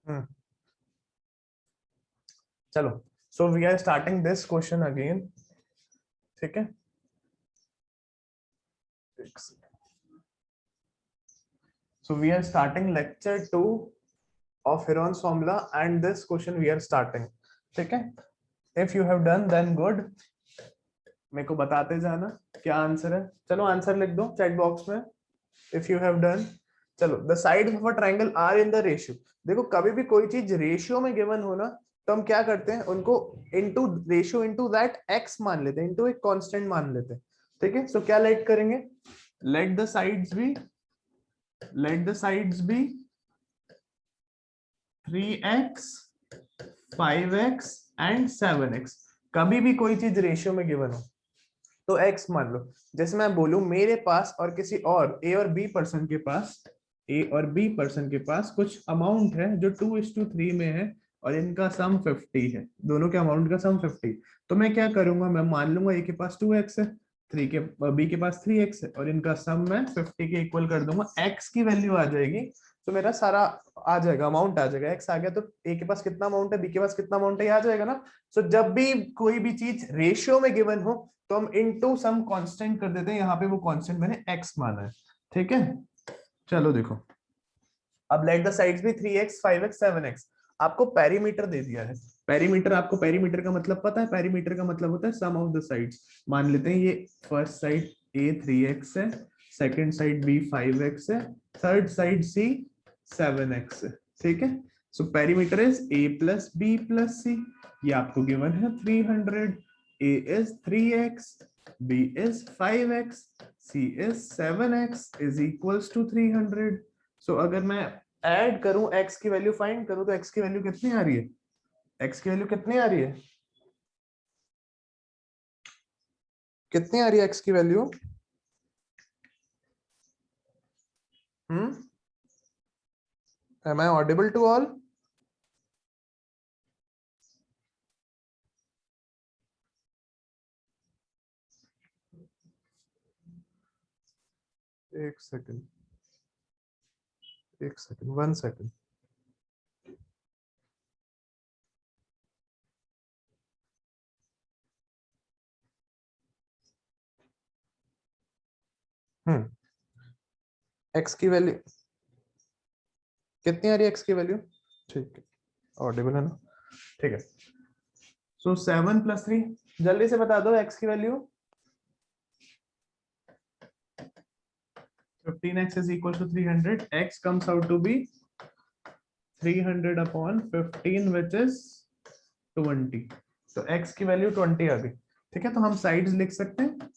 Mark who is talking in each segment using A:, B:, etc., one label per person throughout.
A: हम्म, चलो, so we are starting this question again, ठीक है। So we are starting lecture 2 of Heron's formula and this question we are starting, ठीक है। If you have done then good, मेरे को बताते जाना क्या आंसर है। चलो आंसर लिख दो चैट बॉक्स में, इफ यू हैव डन। चलो, the side of a triangle are in the ratio. देखो कभी भी कोई चीज रेशियो में गिवन हो ना, तो हम क्या करते हैं, उनको into ratio into that x मान लेते हैं, इनटू एक कांस्टेंट मान लेते हैं, ठीक है। सो क्या लेट करेंगे, let the sides be, let the sides be 3x 5x and 7x। कभी भी कोई चीज रेशियो में गिवन हो तो x मान लो। जैसे मैं बोलूं मेरे पास और किसी और ए और बी पर्सन के पास, ए और बी पर्सन के पास कुछ अमाउंट है जो 2:3 में है और इनका सम 50 है, दोनों के अमाउंट का सम 50। तो मैं क्या करूंगा, मैं मान लूंगा ए के पास 2x है, बी के पास 3x है और इनका सम मैं 50 के इक्वल कर दूंगा। x की वैल्यू आ जाएगी तो मेरा सारा आ जाएगा, अमाउंट आ जाएगा। x आ गया तो ए के पास कितना अमाउंट है, बी के पास कितना अमाउंट है, आ जाएगा ना। सो जब भी कोई भी चीज रेशियो में गिवन हो तो हम इनटू सम कांस्टेंट कर देते हैं, यहाँ पे वो कांस्टेंट मैंने x माना है, ठीक है। चलो देखो, अब लेट द साइड्स भी 3x 5x 7x। आपको पेरीमीटर दे दिया है। पेरीमीटर, आपको पेरीमीटर का मतलब पता है, पेरीमीटर का मतलब होता है सम ऑफ द साइड्स। मान लेते हैं ये फर्स्ट साइड a 3x है, सेकंड साइड b 5x है, थर्ड साइड c 7x है, ठीक है। So perimeter is a plus b plus c। ये आपको गिवन है 300। a is 3x, b is 5x, c is 7x is equals to 300। सो अगर मैं ऐड करूं, x की वैल्यू फाइंड करूं, तो x की वैल्यू कितनी आ रही है, x की वैल्यू कितनी आ रही है, कितनी आ रही है x की value. Hmm, am I audible to all. एक सेकंड, एक सेकंड, 1 सेकंड। हम्म, x की वैल्यू कितनी आ रही है, x की वैल्यू, ठीक है, ऑडिबल है ना, ठीक है। सो 7 + 3, जल्दी से बता दो x की value. 15x is equal to 300, x comes out to be 300 upon 15 which is 20। तो x की वैल्यू 20 आ गई, ठीक है। तो हम साइड्स लिख सकते हैं।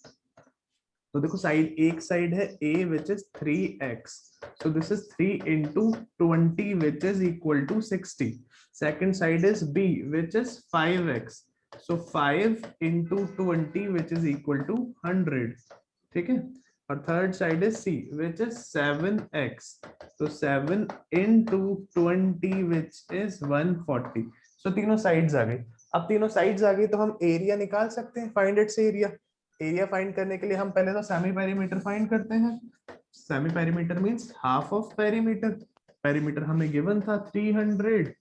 A: तो देखो साइड, एक साइड है a which is 3x, so this is 3 into 20 which is equal to 60। second side is b which is 5x, so 5 into 20 which is equal to 100, ठीक है। और third side is c which is 7x, तो 7 into 20 which is 140। so तीनों sides आ गई। अब तीनों sides आ गई तो हम एरिया निकाल सकते हैं, find its area. Area find करने के लिए हम पहले तो सेमी पेरीमीटर फाइंड करते हैं। Semi perimeter means half of perimeter. Perimeter हमें गिवन था 300,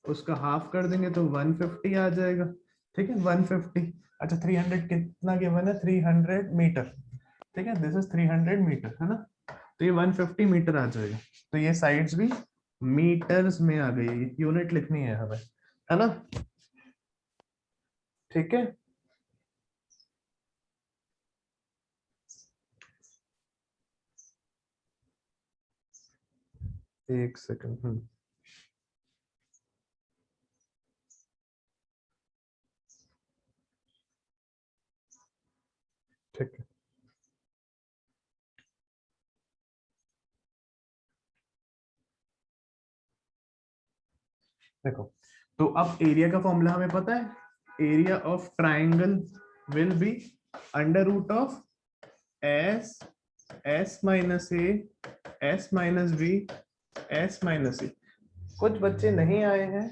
A: उसका हाफ कर देंगे तो 150 आ जाएगा, ठीक है, 150। अच्छा 300 कितना गिवन है, 300 मीटर, ठीक है, दिस इज 300 मीटर, है ना। तो ये 150 मीटर आ जाएगा। तो ये साइड्स भी मीटर्स में आ गई, यूनिट लिखनी है हमें, है ना, ठीक है। एक सेकंड, ठीक है। देखो, तो अब एरिया का फॉर्मूला हमें पता है। Area of triangle will be under root of S, S minus A, S minus B, S minus C. कुछ बच्चे नहीं आए हैं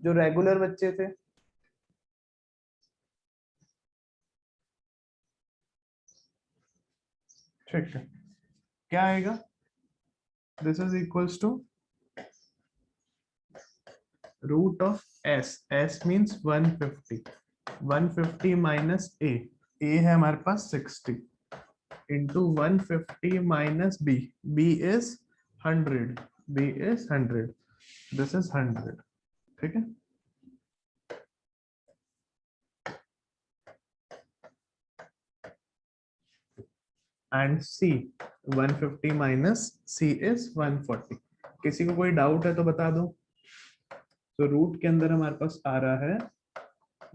A: जो रेगुलर बच्चे थे, ठीक है। क्या आएगा, this is equals to root of S, S means 150, 150 minus A है हमारे पास 60 into 150 minus B, B is 100, B is 100, this is 100, ठीक है। And C 150 minus C is 140। किसी को कोई डाउट है तो बता दो। तो रूट के अंदर हमारे पास आ रहा है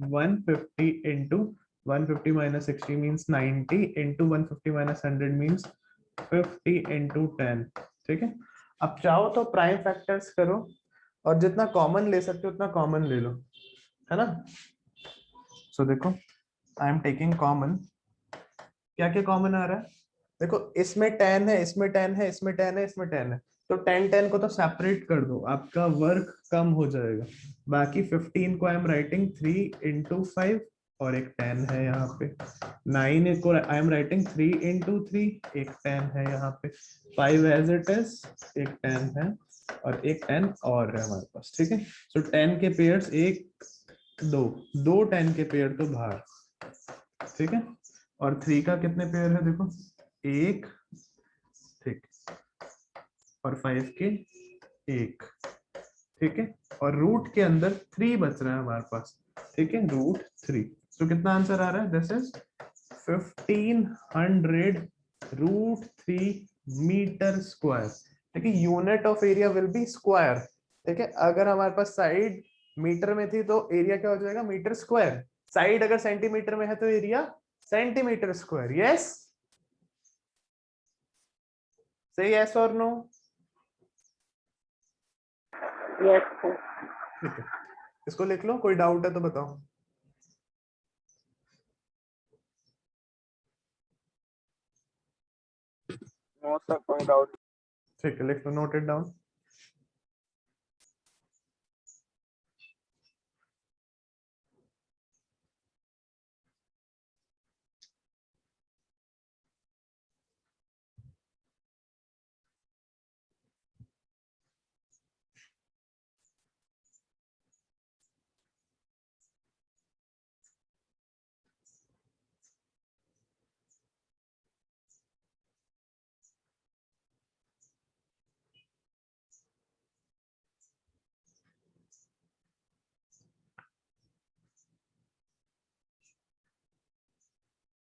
A: 150 into 150 minus 60 means 90 into 150 minus 100 means 50 into 10, ठीक है। अब चाहो तो प्राइम फैक्टर्स करो और जितना कॉमन ले सकते हो उतना कॉमन ले लो, है ना। सो देखो आई एम टेकिंग कॉमन, क्या क्या कॉमन आ रहा है, देखो इसमें 10 है, इसमें 10 है, इसमें 10 है, इसमें 10 है, तो 10 को तो सेपरेट कर दो, आपका वर्क कम हो जाएगा। बाकी 15 को आई एम राइटिंग 3 इंटू 5 और एक 10 है यहाँ पे। 9 को आई एम राइटिंग 3 इंटू 3, एक 10 है यहाँ पे। 5 एज इट इज, एक 10 है और एक 10 और है हमारे पास, ठीक है। सो 10 के पेयर्स, एक दो 10 के पेयर तो बाहर, ठीक है। और 3 का कितने पेयर है देखो, एक, ठीक, और 5 के एक, ठीक है। और रूट के अंदर 3 बच रहा है हमारे पास, ठीक है, रूट 3। तो कितना आंसर आ रहा है, this is 1500 root 3 metre square, ठीक है। Unit of area will be square, ठीक है। अगर हमारे पास साइड मीटर में थी तो एरिया क्या हो जाएगा, मीटर स्क्वायर। साइड अगर सेंटीमीटर में है तो एरिया सेंटीमीटर स्क्वायर। यस, से यस और नो।
B: Yes sir.
A: ठीक है, इसको लिख लो, कोई डाउट है तो बताओ।
B: नो सर, कोई डाउट।
A: ठीक है, लिख लो, note it down.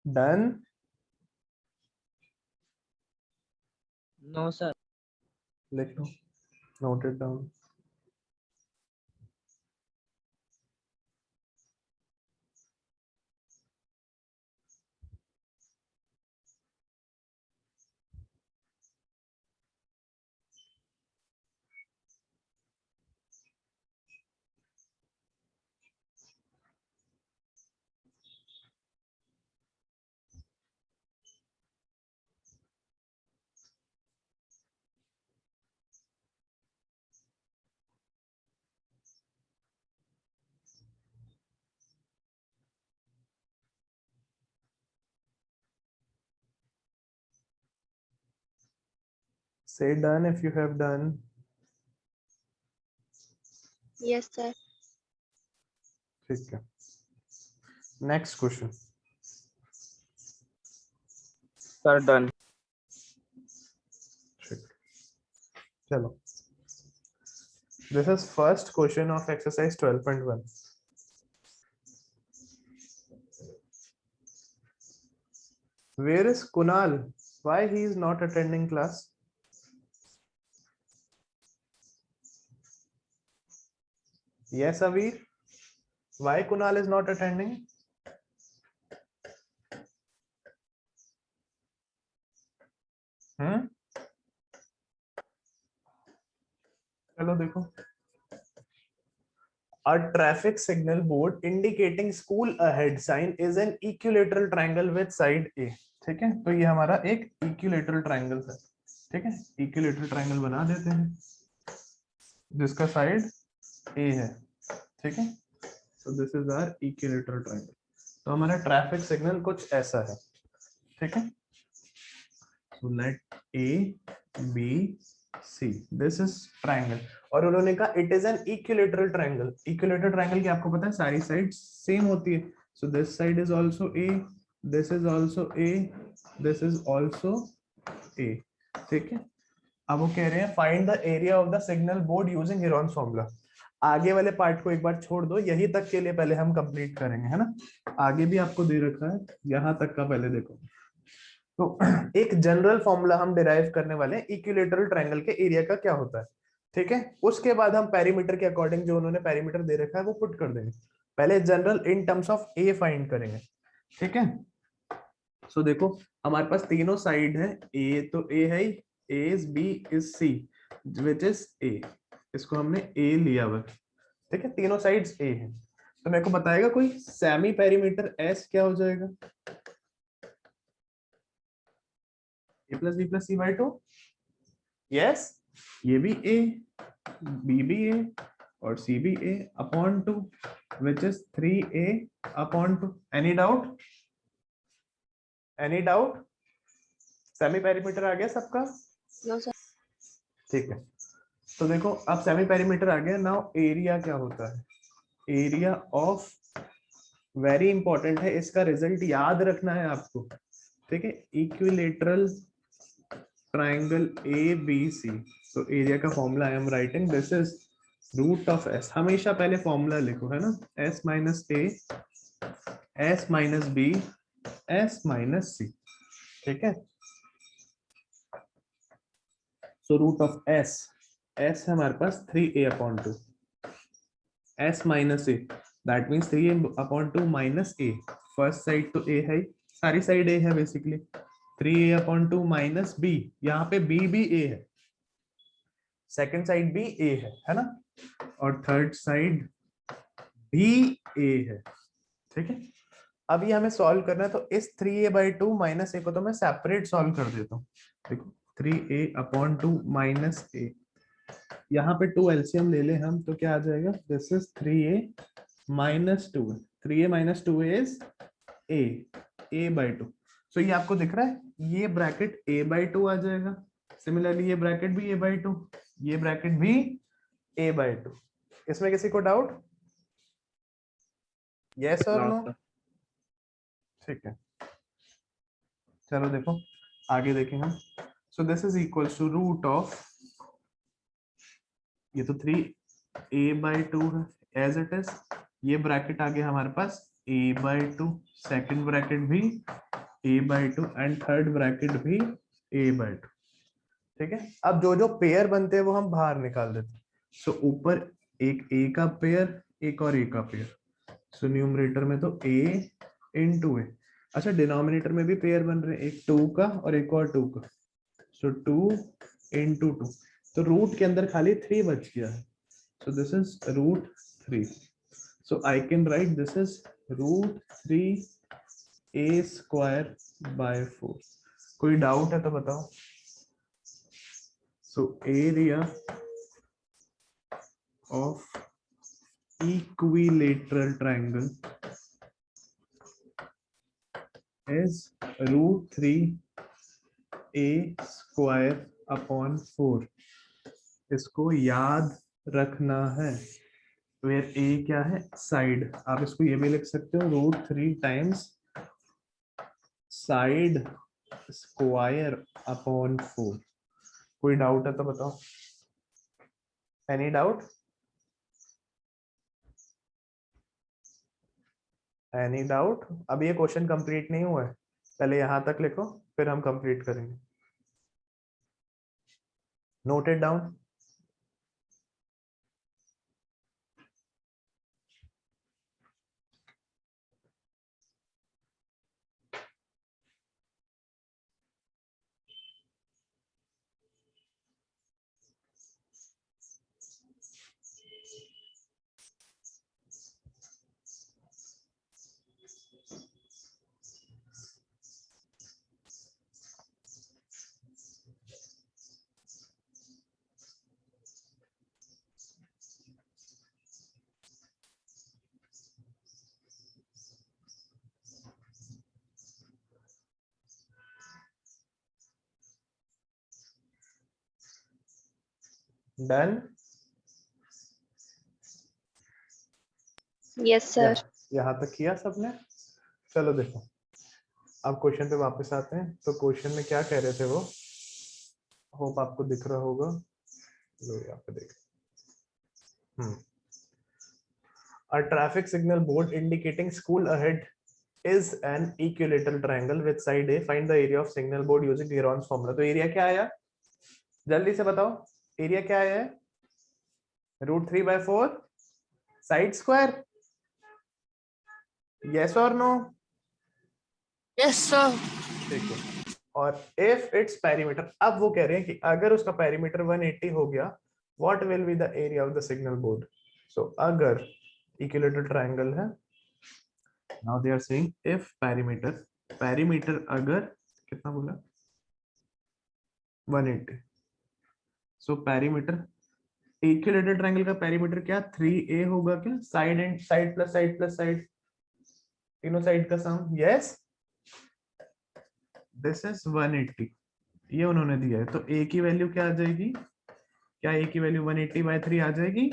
A: Done.
B: No sir.
A: लिख लो, note it down. Say done if you have done.
C: Yes, sir.
A: ठीक है, नेक्स्ट क्वेश्चन।
B: Sir done.
A: ठीक, चलो, this is first question of exercise 12.1। Where is Kunal? Why he is not attending class? Yes, Aveer. Why Kunal is not attending? चलो देखो, a traffic signal board indicating school ahead sign is an equilateral triangle with side A, ठीक है। तो ये हमारा एक equilateral triangle है, ठीक है। इक्विलेटरल ट्रायंगल बना देते हैं जिसका साइड A है, ठीक है। so this is our equilateral triangle। तो हमारा ट्रैफिक सिग्नल कुछ ऐसा है, ठीक है। so let A B C, this is triangle। और उन्होंने कहा it is an equilateral triangle. Equilateral triangle की आपको पता है सारी साइड सेम होती है, so this side is also a, this is also a, this is also a. ठीक है, अब वो कह रहे हैं find the area of the signal board using Heron's formula. आगे वाले पार्ट को एक बार छोड़ दो, यही तक के लिए पहले हम कंप्लीट करेंगे, है ना। आगे भी आपको दे रखा है, यहां तक का पहले देखो। तो एक जनरल फॉर्मूला हम डिराइव करने वाले हैं इक्विलेटरल ट्रायंगल के एरिया का क्या होता है। ठीक है, उसके बाद हम पेरीमीटर के अकॉर्डिंग जो उन्होंने पेरीमीटर दे रखा है वो पुट कर देंगे। पहले general in terms of A find करेंगे। ठीक है, सो देखो हमारे पास तीनों साइड है, ए तो ए है, A is B is C which is A, इसको हमने ए लिया हुआ। ठीक है, तीनों साइड्स ए है, तो मेरे को बताएगा कोई सेमी पेरीमीटर एस क्या हो जाएगा। A plus B plus C by two, yes, ये भी ए, बी भी ए और सी भी A upon two which is 3a upon two. Any doubt, any doubt, semi perimeter आ गया सबका।
C: No sir.
A: ठीक है, तो देखो अब सेमी पेरीमीटर आ गया। नाउ एरिया क्या होता है, एरिया ऑफ, वेरी इंपॉर्टेंट है, इसका रिजल्ट याद रखना है आपको। ठीक है, equilateral triangle A B C, तो एरिया का formula I am writing this is root of S. हमेशा पहले फॉर्मूला लिखो, है ना, S minus A, S minus B, S minus C. ठीक है, so root of S, S है हमारे पास 3a upon two, S minus A that means 3a upon two minus A. First side तो ए है, सारी साइड ए है basically, 3a upon two minus B, यहाँ पे b भी a है, सेकंड साइड भी a है ना, और थर्ड साइड भी a है। ठीक है, अब ये हमें सॉल्व करना है, तो इस 3a बाई टू माइनस ए को तो मैं सेपरेट सॉल्व कर देता हूँ। देखो 3a अपॉन टू माइनस ए, यहाँ पे 2 एलसीएम ले ले हम तो क्या आ जाएगा, this is 3a minus 2, 3a minus 2a is a by two. So ये आपको दिख रहा है, ये ब्रैकेट a बाई टू आ जाएगा, सिमिलरली ये ब्रैकेट भी a बाई टू, ये ब्रैकेट भी a बाई टू। इसमें किसी को डाउट, यस और नो? ठीक है, चलो देखो आगे देखें हम। So this is equals to root of, ये तो 3a बाई टू है एज इट इज, ये ब्रैकेट आ गया हमारे पास a by two, second bracket भी a by two and third bracket भी a बाई टू। ठीक है, अब जो जो पेयर बनते हैं वो हम बाहर निकाल देते हैं। सो ऊपर एक a का पेयर, एक और a का पेयर, सो न्यूमरेटर में तो a इंटू ए। अच्छा, डिनोमिनेटर में भी पेयर बन रहे हैं, एक 2 का और एक और 2 का, सो 2 इंटू 2, तो रूट के अंदर खाली 3 बच गया है, so this is root 3, so I can write this is root 3 a square by 4। कोई डाउट है तो बताओ। so area of equilateral triangle is root 3 a square upon 4, इसको याद रखना है। वेयर ए क्या है, साइड, आप इसको ये भी लिख सकते हो root 3 times side square upon 4। कोई डाउट है तो बताओ, एनी डाउट, एनी डाउट? अब ये क्वेश्चन कंप्लीट नहीं हुआ है, पहले यहां तक लिखो फिर हम कंप्लीट करेंगे। Noted down, done?
C: Yes sir.
A: यहाँ तक किया सबने? चलो देखो, अब क्वेश्चन पे वापस आते हैं। तो क्वेश्चन में क्या कह रहे थे वो, होप आपको दिख रहा होगा। लो यहाँ पे देख। A traffic signal board indicating school ahead is an equilateral triangle with side A. Find the area of signal board using Heron's formula. तो एरिया क्या आया, जल्दी से बताओ, एरिया क्या आया है? √3/4 साइड स्क्वायर। यस और नो?
B: Yes sir.
A: ठीक है। और इफ इट्स पेरीमीटर, अब वो कह रहे हैं कि अगर उसका पेरीमीटर 180 हो गया, what will be the area of the signal board. So अगर इक्विलेटरल ट्रायंगल है, now they are saying if perimeter अगर कितना बोला, 180। सो पेरीमीटर, इक्विलेटरल ट्रायंगल का पेरीमीटर क्या 3a होगा क्या? Side and side plus side plus side, तीनों साइड का सम। यस, दिस इज 180, ये उन्होंने दिया है। तो a की वैल्यू क्या आ जाएगी? क्या a की वैल्यू 180/3 आ जाएगी,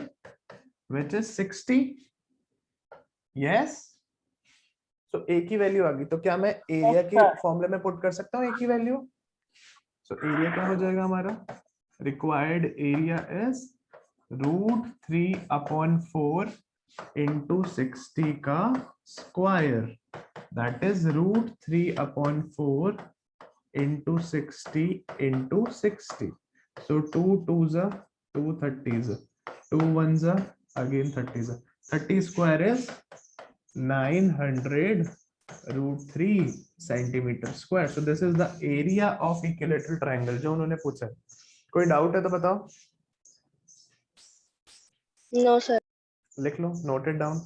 A: which is 60। यस, तो a की वैल्यू आ गई। तो क्या मैं एरिया के फॉर्मूले में पुट कर सकता हूँ a की वैल्यू? सो एरिया क्या हो जाएगा हमारा, रिक्वायर्ड एरिया इज √3/4 into 60 का square, that is √3/4 into 60 into 60. So 2 2s are 2 30s, 2 1s are again 30s. 30 square is 900 √3 centimeter square. So this is the area of equilateral triangle जो उन्होंने पूछा है। कोई डाउट है तो बताओ।
C: No sir.
A: लिख लो, note it down.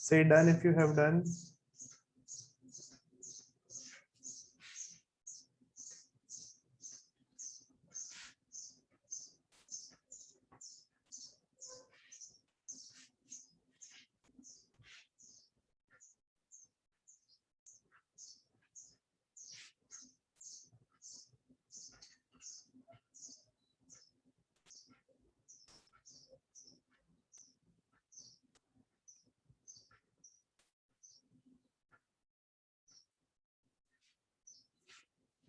A: Say done if you have done.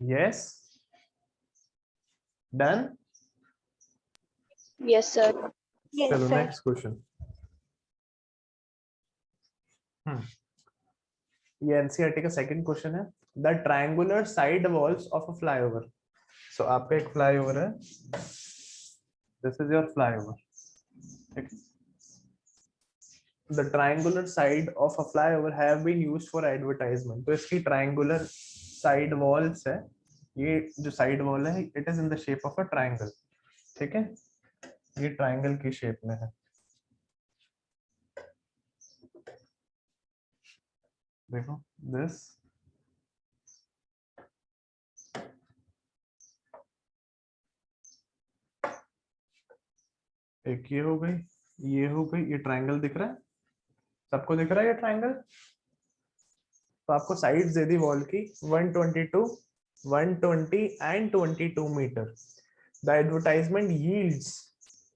A: Yes, done.
C: Yes sir.
A: चलो नेक्स्ट क्वेश्चन। ये एनसीईआरटी का सेकंड क्वेश्चन है। The triangular side walls of a flyover. So आपका एक फ्लाईओवर है, दिस इज योर फ्लाईओवर, ठीक है। The triangular side of a flyover have been used for advertisement. तो इसकी ट्रायंगुलर साइड वॉल्स है, ये जो साइड वॉल है it is in the shape of a triangle, ठीक है, ये ट्रायंगल की शेप में है। देखो दिस, एक ये हो गई, ये हो गई, ये ट्रायंगल दिख रहा है, सबको दिख रहा है ये ट्रायंगल। तो आपको साइड्स दे दी वॉल की 122, 120 and 22 metre. The advertisement yields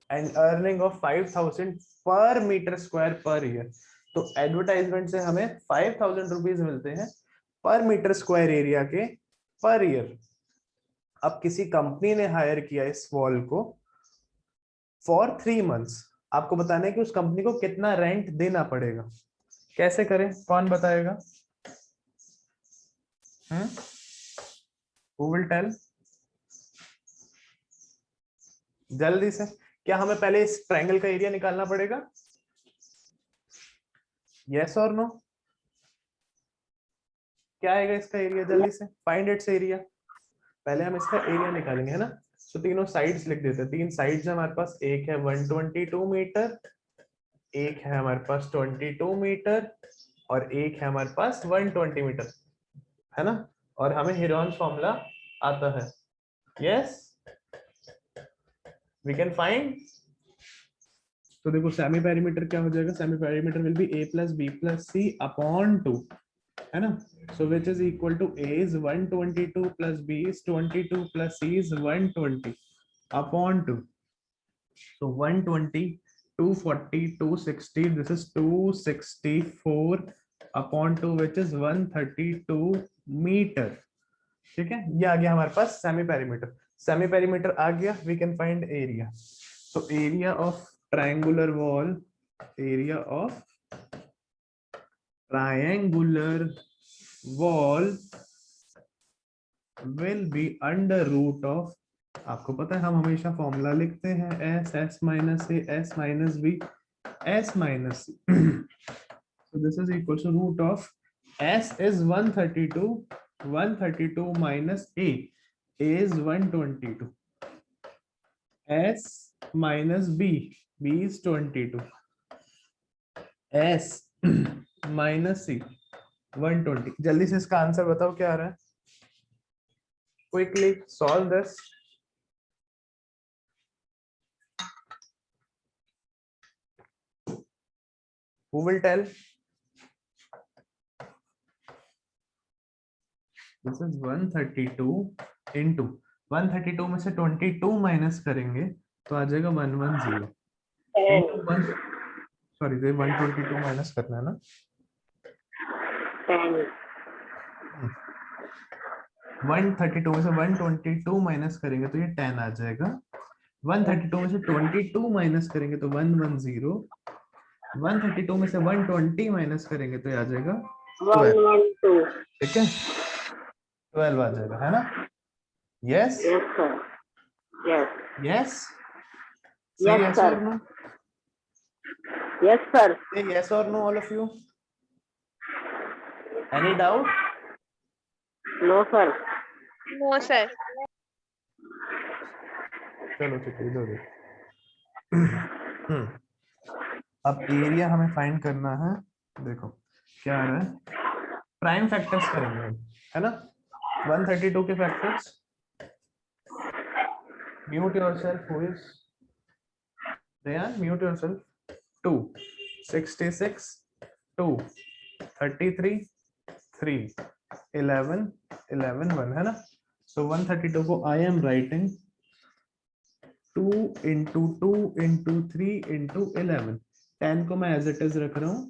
A: an earning of 5000 per metre square per year. तो एडवर्टाइजमेंट से हमें 5000 रुपीज मिलते हैं पर मीटर स्क्वायर एरिया के पर ईयर। अब किसी कंपनी ने हायर किया इस वॉल को फॉर 3 मंथ्स। आपको बताना है कि उस कंपनी को कितना रेंट देना पड़ेगा। कैसे करें, कौन बताएगा? Who will tell? जल्दी से। क्या हमें पहले इस ट्रायंगल का एरिया निकालना पड़ेगा? यस और नो? क्या आएगा इसका एरिया? जल्दी से फाइंड इट्स एरिया। पहले हम इसका एरिया निकालेंगे, है ना। तो तीनों साइड्स लिख देते हैं। तीन साइड्स है हमारे पास, एक है 122 मीटर, एक है हमारे पास 22 मीटर और एक है हमारे पास 120 मीटर, है ना। और हमें हेरोन्स फॉर्मूला आता है। Yes, we can find. तो देखो सेमी पेरीमीटर क्या हो जाएगा, semi perimeter will be a plus B plus C upon 2, है ना। So which is equal to a is 122 plus b is 22 plus c is 120 upon 2. So 120, 240, 260, this is 264 upon 2 which is 132 metre. ठीक है, ये आ गया हमारे पास semi perimeter. Semi perimeter आ गया, we can find area. So area of triangular wall, area of triangular wall will be under root of, आपको पता है हम हमेशा फॉर्मूला लिखते हैं s s minus a s minus b s minus c. So this is equal to root of s is 132, 132 minus a is 122, s minus b is 22, s minus c 120. जल्दी से इसका आंसर बताओ क्या आ रहा है. Quickly solve this. Who will tell? This is 132 into 132 में से 22 minus करेंगे तो आ जाएगा 110 into 1, सॉरी 122 माइनस करना है ना. 132 में से 122 माइनस करेंगे तो ये 10 आ जाएगा. 132 में से 22 माइनस करेंगे तो 110. 132 में से 120 माइनस करेंगे तो ये आ जाएगा 12. ठीक है, 12 आ जाएगा, है ना. यस यस यस और no.
C: Yes, sir.
A: Say yes or no, all of you. Any doubt?
C: No, sir.
B: No, sir.
A: चलो ठीक है, इधर देखो. अब एरिया हमें फाइंड करना है. देखो क्या आ रहा है, प्राइम फैक्टर्स करेंगे हम, है ना. 132 के factors. Mute yourself, who is Rayan, mute yourself. 2, 66, 2, 33, 3, 11, 11, 1, है ना. सो 132 को आई am writing 2 into 2 into 3 into 11. 10 को मैं एज इट इज रख रहा हूँ.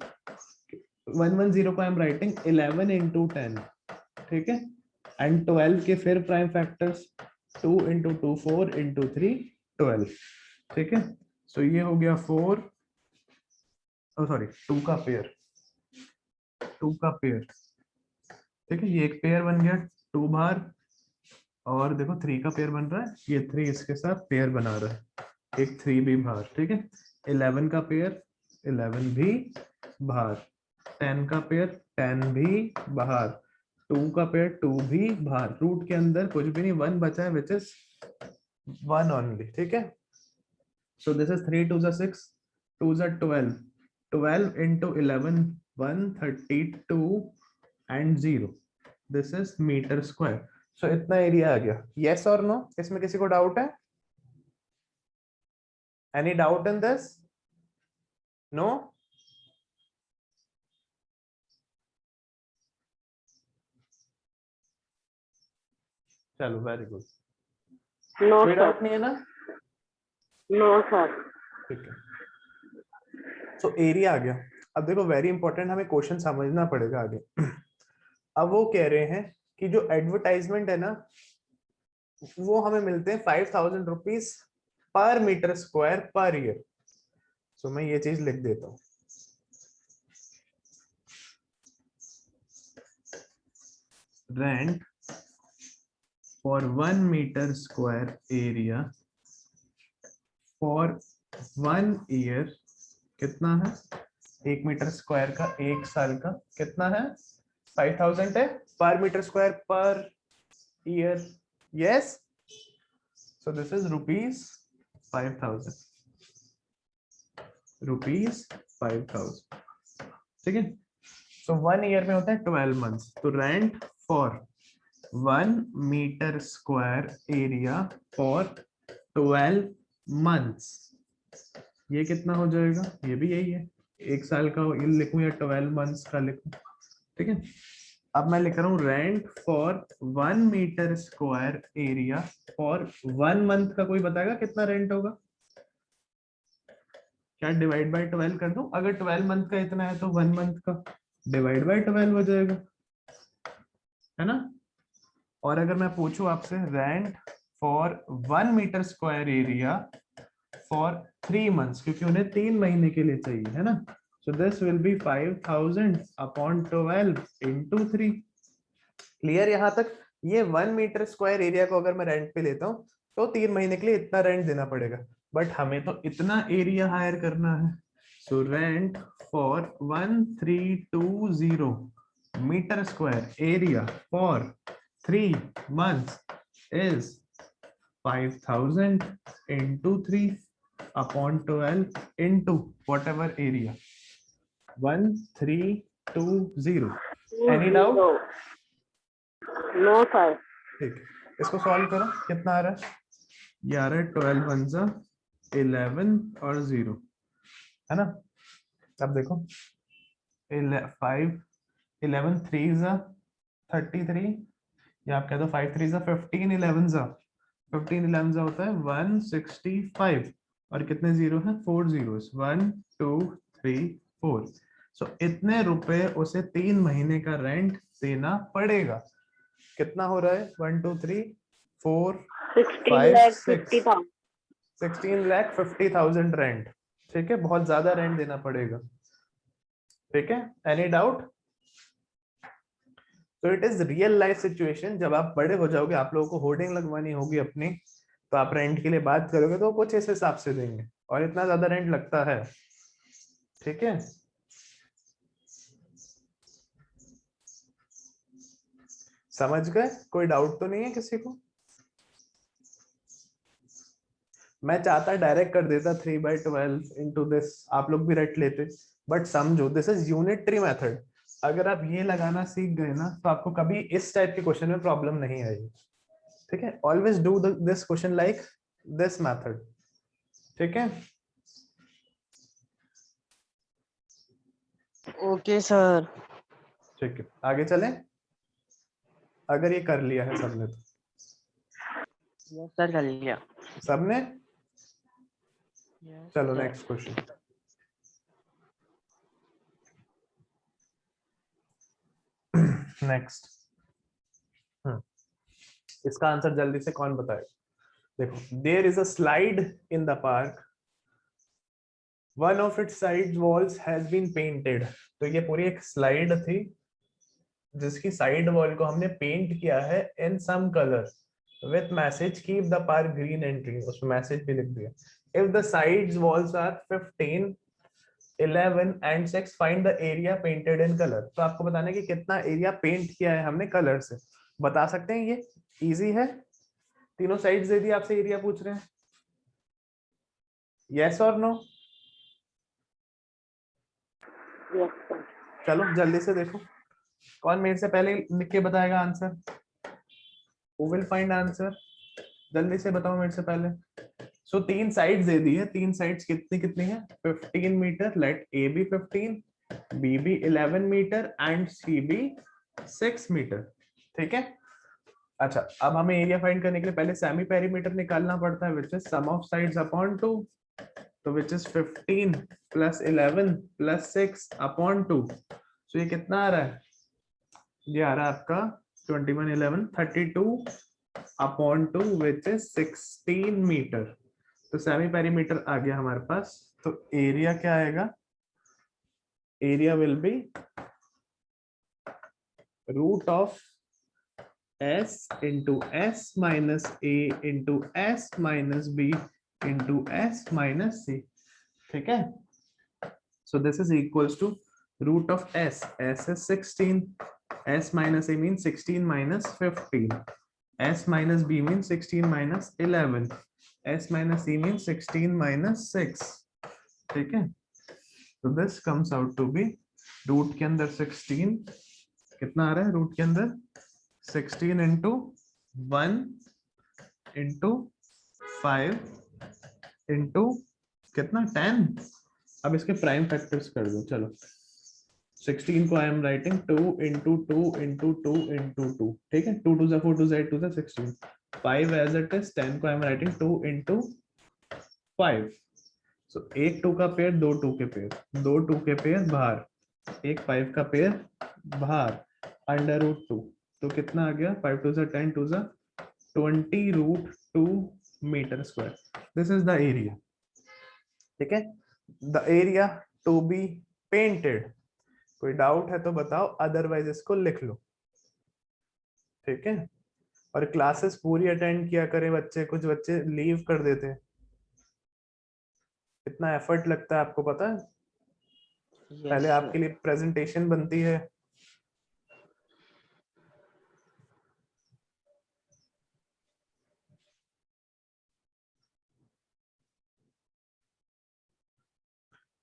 A: 110 को आई एम राइटिंग 11 into 10. ठीक है, एंड 12 के फिर प्राइम फैक्टर्स 2 into 2 4 into 3 12. ठीक है, सो ये हो गया 4, सॉरी 2 का पेयर, 2 का पेयर. ठीक है, ये एक पेयर बन गया 2 बार, और देखो 3 का पेयर बन रहा है, ये 3 इसके साथ पेयर बना रहा है, एक 3 भी बाहर. ठीक है, 11 का पेयर 11 भी बाहर, 10 का पेयर 10 भी बाहर, 2 का पेयर 2 भी बाहर. रूट के अंदर कुछ भी नहीं, 1 बचा है विच इज 1 ओनली. ठीक है, सो this is 3 2 6, 2 12, 12 into 11 132 and 0. This is metre square. So इतना एरिया आ गया. यस और नो, इसमें किसी को डाउट है? Any doubt in this? No. चलो वेरी गुड.
C: No,
A: कोई
C: sir.
A: डाउट नहीं है ना.
C: No, sir.
A: ठीक है, सो एरिया आ गया. अब देखो वेरी इंपॉर्टेंट, हमें क्वेश्चन समझना पड़ेगा आगे. अब वो कह रहे हैं कि जो एडवर्टाइजमेंट है ना, वो हमें मिलते हैं 5000 rupees per metre square per year. सो मैं ये चीज लिख देता हूँ. Rent for 1 metre square area for 1 year कितना है? 1 मीटर स्क्वायर का 1 साल का कितना है? 5000 है per metre square per year. Yes, So this is rupees 5,000. Rupees 5,000. ठीक है. सो 1 ईयर में होता है 12 मंथ्स. तो rent for 1 metre square area for 12 months, ये कितना हो जाएगा? ये भी यही है, 1 साल का लिखूं या 12 मंथ्स का लिखूं. ठीक है. अब मैं लिख रहा हूँ rent for 1 metre square area for 1 month का. कोई बताएगा कितना रेंट होगा? क्या डिवाइड बाय 12 कर दूं? अगर 12 मंथ का इतना है तो 1 मंथ का डिवाइड बाय 12 हो जाएगा, है ना. और अगर मैं पूछूं आपसे rent for 1 metre square area for 3 months, क्योंकि उन्हें 3 महीने के लिए चाहिए, है ना. So this will be 5,000 upon 12 into 3. Clear यहाँ तक? ये 1 मीटर स्क्वायर एरिया को अगर मैं रेंट पे लेता हूँ तो 3 महीने के लिए इतना रेंट देना पड़ेगा, बट हमें तो इतना एरिया हायर करना है. So rent for 1320 metre square area for 3 months is 5,000 into 3 upon 12 into whatever area. 1320. Any doubt?
C: No sir.
A: ठीक है, इसको सॉल्व करो. कितना आ रहा है? ये आ रहा है 12 1 11 और 0, है ना. अब देखो 5 11 3 33, या आप कह दो 5 3 15 11 11 होता है 165, और कितने जीरो है? 4 zeros. 1 2 3 4. सो इतने रुपए उसे 3 महीने का रेंट देना पड़ेगा. कितना हो रहा है? 1 2 3 4 5 6 16,50,000 रेंट. ठीक है, बहुत ज्यादा रेंट देना पड़ेगा. ठीक है. Any doubt? तो it is real life situation. जब आप बड़े हो जाओगे, आप लोगों को होर्डिंग लगवानी होगी अपनी, तो आप रेंट के लिए बात करोगे तो कुछ इस हिसाब से देंगे, और इतना ज्यादा रेंट लगता है. ठीक है. समझ गए? कोई डाउट तो नहीं है किसी को? मैं चाहता डायरेक्ट कर देता 3/12 इंटू दिस, आप लोग भी रट लेते, बट समझो दिस इज यूनिटरी मेथड. अगर आप ये लगाना सीख गए ना, तो आपको कभी इस टाइप के क्वेश्चन में प्रॉब्लम नहीं आएगी. ठीक है. Always do this question like this method. ठीक है.
B: Okay, sir.
A: ठीक है, आगे चलें. अगर ये कर लिया है सबने तो.
B: Yes, sir. कर लिया.
A: सबने?
B: Yes,
A: चलो
B: sir.
A: Next question. नेक्स्ट. इसका आंसर जल्दी से कौन बताएगा? देखो, there is a slide in the park, one of its side walls has been painted. तो ये पूरी एक स्लाइड थी जिसकी साइड वॉल को हमने पेंट किया है in some colour with message keep the park green and green. उसमें मैसेज भी लिख दिया. If the sides walls are 15 11 and 6 find the area painted in colour. तो आपको बताना है कि कितना एरिया पेंट किया है हमने कलर से. बता सकते हैं? ये इजी है. तीनों साइड्स दे दी, आपसे एरिया पूछ रहे हैं. यस और नो?
C: Yes sir.
A: चलो जल्दी से देखो, कौन मेरे से पहले लिख के बताएगा answer? Who will find answer? जल्दी से बताओ मेरे से पहले. सो 3 साइड्स दे दी है. 3 साइड्स कितनी कितनी है? 15 metre. Let A B 15, B B 11 metre and C B 6 metre. ठीक है. अच्छा, अब हमें एरिया फाइंड करने के लिए पहले सेमी पेरीमीटर निकालना पड़ता है, which is sum of sides upon 2. तो which is 15 plus 11 plus 6 upon 2. So ये कितना आ रहा है? ये आ रहा है आपका 21 11 32 अपॉन 2 विच इज 16 मीटर. तो सेमी पेरीमीटर आ गया हमारे पास. तो एरिया क्या आएगा? Area will be root of s into s minus a into s minus b into s minus c. ठीक है. So this is equals to root of s. S is 16. S minus a means 16 minus 15. S minus B means 16 minus 11. S minus C means 16 minus 6. ठीक है, तो this comes out to be root के अंदर 16 कितना आ रहा है, root के अंदर 16 इंटू 1 इंटू 5 इंटू कितना 10. अब इसके प्राइम फैक्टर्स कर दो. चलो 16 को आई am writing 2 into 2 into 2 into 2. ठीक है, 2 2 जा 4 2 जा 8 2 जा 16. 5 एज इट इज. 10 को आई एम राइटिंग 2 इंटू 5. सो एक 2 का पेयर, दो 2 के पेयर, दो 2 के पेयर बाहर, एक 5 का पेयर बाहर, अंडर रूट 2. तो कितना आ गया, 5 2 जा 10 2 जा 20 root 2 metre square. This is the area. ठीक है, the area to be painted. कोई डाउट है तो बताओ, अदरवाइज इसको लिख लो. ठीक है, और क्लासेस पूरी अटेंड किया करें बच्चे. कुछ बच्चे लीव कर देते हैं. कितना एफर्ट लगता है आपको पता है. पहले
B: Yes,
A: आपके
B: sir.
A: लिए प्रेजेंटेशन बनती है,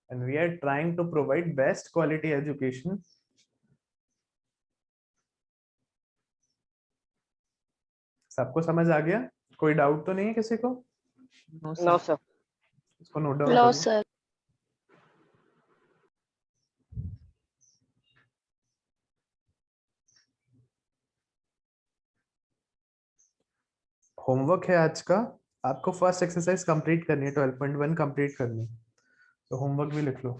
A: and we are trying to provide best quality education. सबको समझ आ गया? कोई डाउट तो नहीं है किसी को?
B: No, sir.
C: No, sir.
A: इसको नोट डाउन
D: नो
A: करो.
D: सर.
A: होमवर्क है आज का. आपको फर्स्ट एक्सरसाइज कंप्लीट करनी है, 12.1 कंप्लीट करनी है, तो होमवर्क भी लिख लो.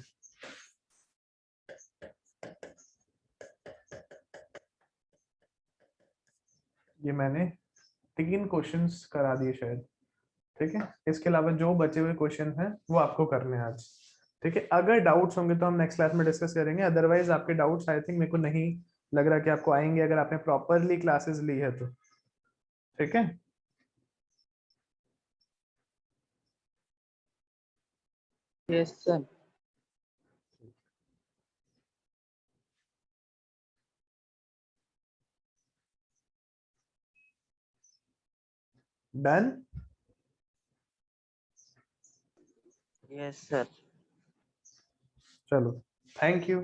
A: ये मैंने 3 क्वेश्चंस करा दिए शायद. ठीक है, इसके अलावा जो बचे हुए क्वेश्चन हैं वो आपको करने हैं आज. ठीक है, अगर डाउट्स होंगे तो हम नेक्स्ट क्लास में डिस्कस करेंगे. अदरवाइज आपके डाउट्स आई थिंक मेरे को नहीं लग रहा कि आपको आएंगे अगर आपने प्रॉपरली क्लासेस ली है तो. ठीक है,
B: Yes, sir.
A: Done.
B: Yes, sir.
A: चलो, थैंक यू.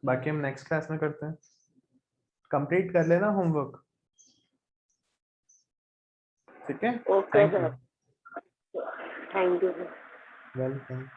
A: बाकी हम नेक्स्ट क्लास में करते हैं. कंप्लीट कर लेना होमवर्क. ठीक है,
C: Okay,
A: thank you.
C: sir. Thank you, sir.
A: Welcome.